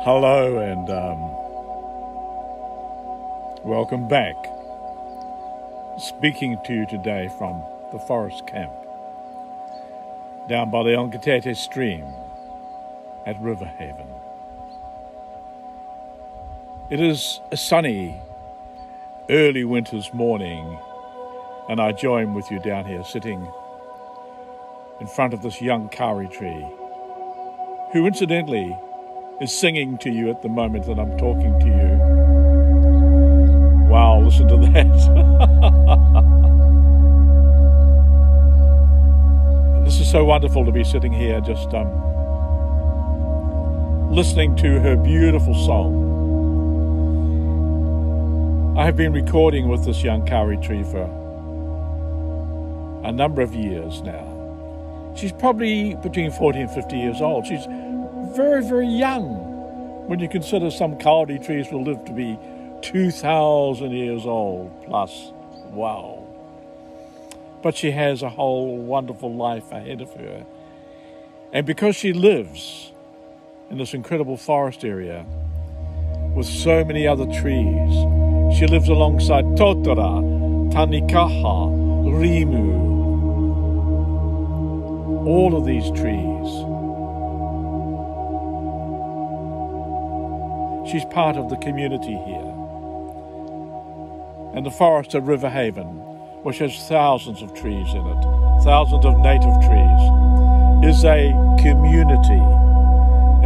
Hello and welcome back. Speaking to you today from the forest camp down by the Onkatete stream at River Haven. It is a sunny, early winter's morning, and I join with you down here sitting in front of this young Kauri tree, who incidentally is singing to you at the moment that I'm talking to you. Wow, listen to that. This is so wonderful to be sitting here just listening to her beautiful song. I have been recording with this young Kauri tree for a number of years now. She's probably between 40 and 50 years old. She's very, very young when you consider some Kauri trees will live to be 2,000 years old plus. Wow. But she has a whole wonderful life ahead of her. And because she lives in this incredible forest area with so many other trees, she lives alongside Totara, Tanikaha, Rimu, all of these trees. She's part of the community here. And the forest at River Haven, which has thousands of trees in it, thousands of native trees, is a community.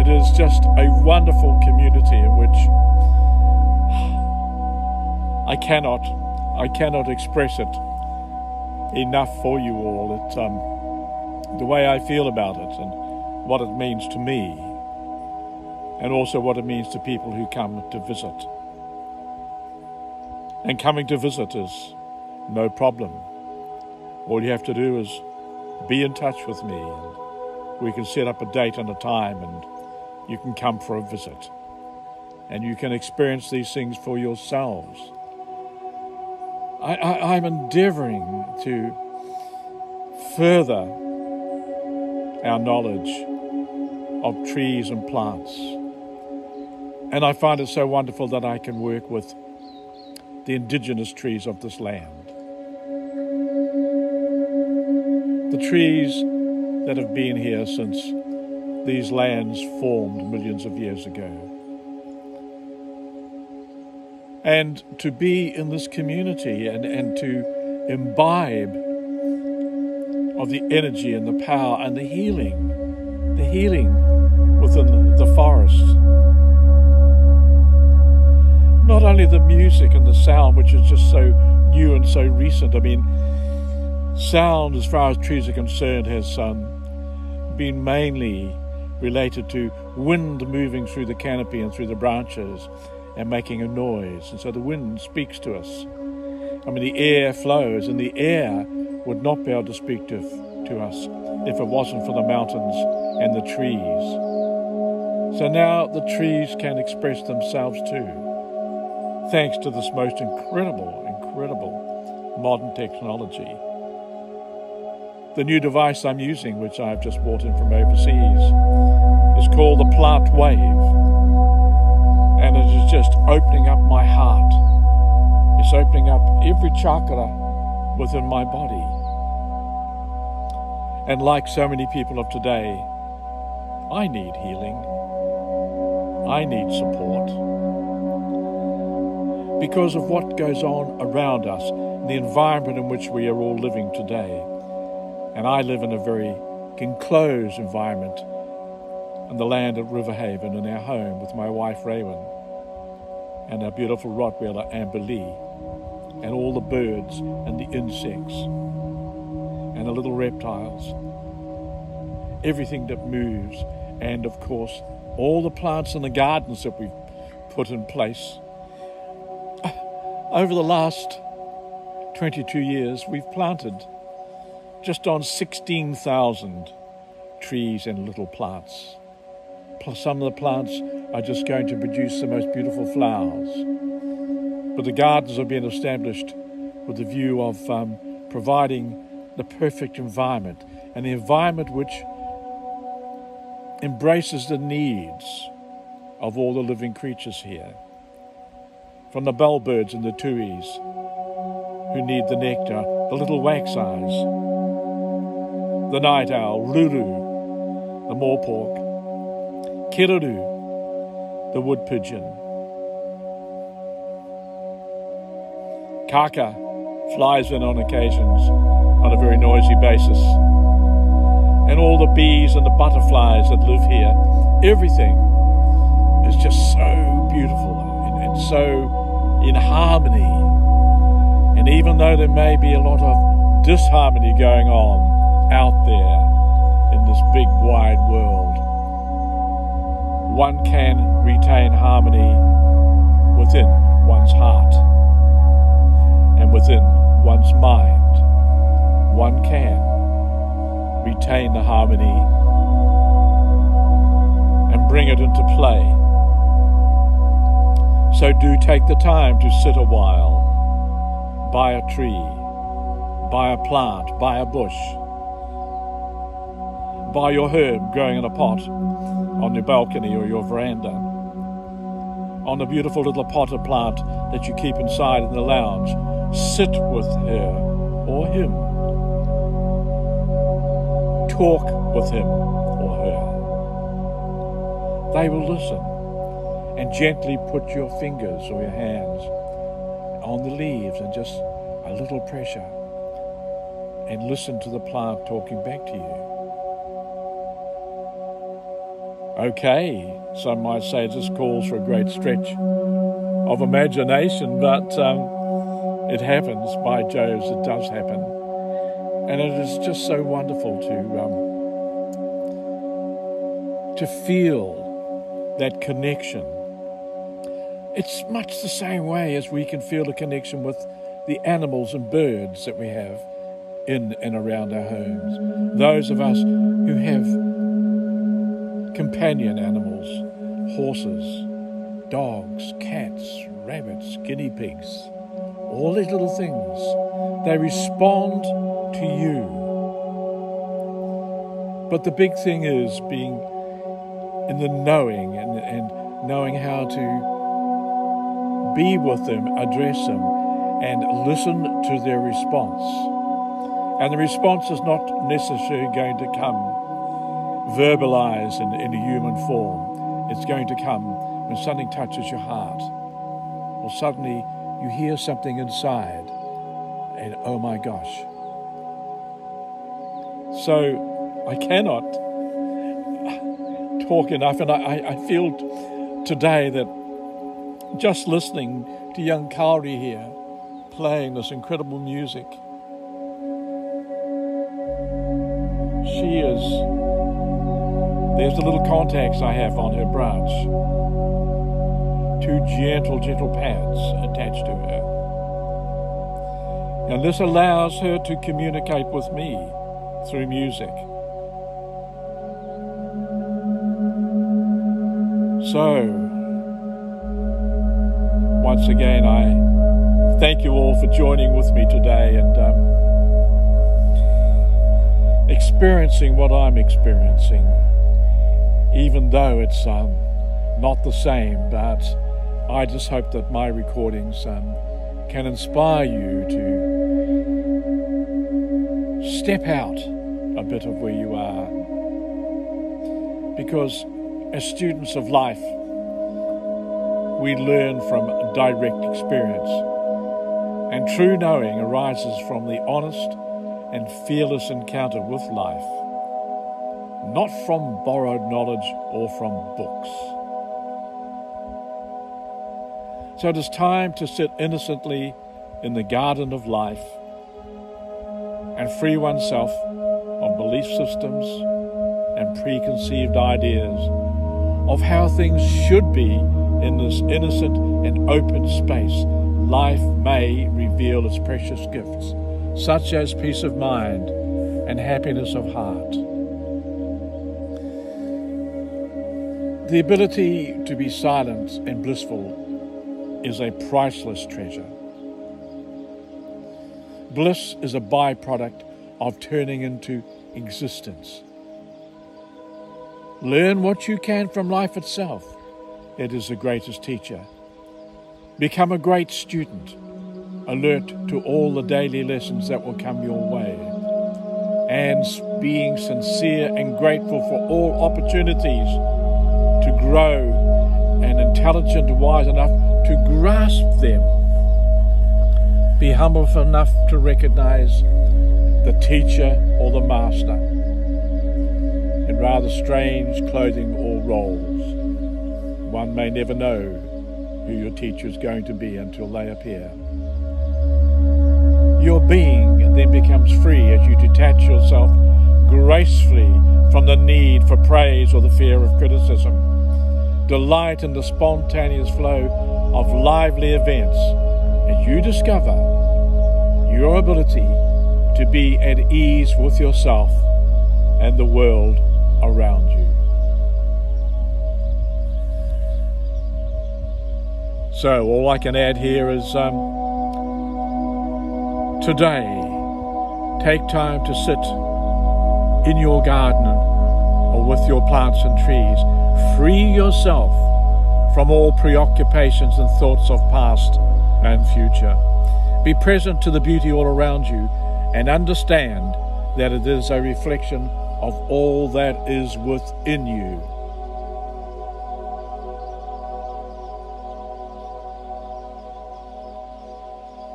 It is just a wonderful community in which I cannot express it enough for you all. It's the way I feel about it and what it means to me, and also what it means to people who come to visit. And coming to visit is no problem. All you have to do is be in touch with me, and we can set up a date and a time, and you can come for a visit. And you can experience these things for yourselves. I'm endeavoring to further our knowledge of trees and plants. And I find it so wonderful that I can work with the indigenous trees of this land. The trees that have been here since these lands formed millions of years ago. And to be in this community and to imbibe of the energy and the power and the healing within the forest. Not only the music and the sound, which is just so new and so recent. I mean, sound, as far as trees are concerned, has been mainly related to wind moving through the canopy and through the branches and making a noise. And so the wind speaks to us. I mean, the air flows, and the air would not be able to speak to us if it wasn't for the mountains and the trees. So now the trees can express themselves too, thanks to this most incredible modern technology. The new device I'm using, which I've just brought in from overseas, is called the Plant Wave. And it is just opening up my heart. It's opening up every chakra within my body. And like so many people of today, I need healing. I need support. Because of what goes on around us, the environment in which we are all living today. And I live in a very enclosed environment in the land at River Haven, in our home with my wife Raywin and our beautiful Rottweiler Amber Lee, and all the birds and the insects and the little reptiles, everything that moves, and of course all the plants in the gardens that we've put in place. Over the last 22 years, we've planted just on 16,000 trees and little plants. Plus some of the plants are just going to produce the most beautiful flowers. But the gardens have been established with the view of providing the perfect environment, and the environment which embraces the needs of all the living creatures here, from the bellbirds and the tuis who need the nectar, the little wax-eyes, the night owl, ruru, the moorpork, kiraru, the wood pigeon, kaka flies in on occasions on a very noisy basis, and all the bees and the butterflies that live here. Everything is just so beautiful and so in harmony. And even though there may be a lot of disharmony going on out there in this big wide world, one can retain harmony within one's heart and within one's mind. One can retain the harmony and bring it into play. So do take the time to sit a while by a tree, by a plant, by a bush, by your herb growing in a pot on your balcony or your veranda, on the beautiful little potted plant that you keep inside in the lounge. Sit with her or him. Talk with him or her. They will listen, and gently put your fingers or your hands on the leaves and just a little pressure, and listen to the plant talking back to you. Okay, some might say this calls for a great stretch of imagination, but it happens. By Jove, it does happen. And it is just so wonderful to feel that connection. It's much the same way as we can feel a connection with the animals and birds that we have in and around our homes. Those of us who have companion animals, horses, dogs, cats, rabbits, guinea pigs, all these little things, they respond to you. But the big thing is being in the knowing and knowing how to be with them, address them, and listen to their response. And the response is not necessarily going to come verbalized in a human form. It's going to come when something touches your heart, or suddenly you hear something inside, and oh my gosh. So I cannot talk enough, and I feel today that just listening to young Kauri here playing this incredible music, she is, there's the little contacts I have on her branch, two gentle pads attached to her. And this allows her to communicate with me through music. So, once again, I thank you all for joining with me today and experiencing what I'm experiencing, even though it's not the same. But I just hope that my recordings can inspire you to step out a bit of where you are, because as students of life, we learn from direct experience, and true knowing arises from the honest and fearless encounter with life, not from borrowed knowledge or from books. So it is time to sit innocently in the garden of life and free oneself of belief systems and preconceived ideas of how things should be in this innocent and open space. Life may reveal its precious gifts, such as peace of mind and happiness of heart. The ability to be silent and blissful is a priceless treasure. Bliss is a byproduct of turning into existence. Learn what you can from life itself, it is the greatest teacher. Become a great student, alert to all the daily lessons that will come your way, and being sincere and grateful for all opportunities to grow and intelligent and wise enough to grasp them. Be humble enough to recognize the teacher or the master in rather strange clothing or roles. One may never know who your teacher is going to be until they appear. Your being then becomes free as you detach yourself gracefully from the need for praise or the fear of criticism. Delight in the spontaneous flow of lively events as you discover your ability to be at ease with yourself and the world around you. So all I can add here is today, take time to sit in your garden or with your plants and trees. Free yourself from all preoccupations and thoughts of past and future. Be present to the beauty all around you and understand that it is a reflection of all that is within you.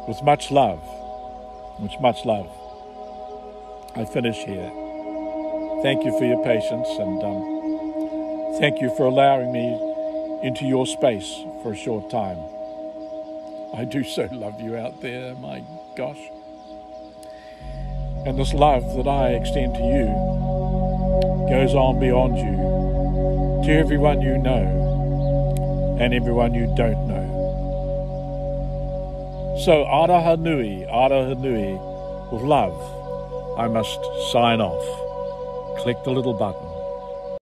With much love, I finish here. Thank you for your patience, and thank you for allowing me into your space for a short time. I do so love you out there, my gosh. And this love that I extend to you goes on beyond you, to everyone you know and everyone you don't know. So, Aroha Nui, with love, I must sign off. Click the little button.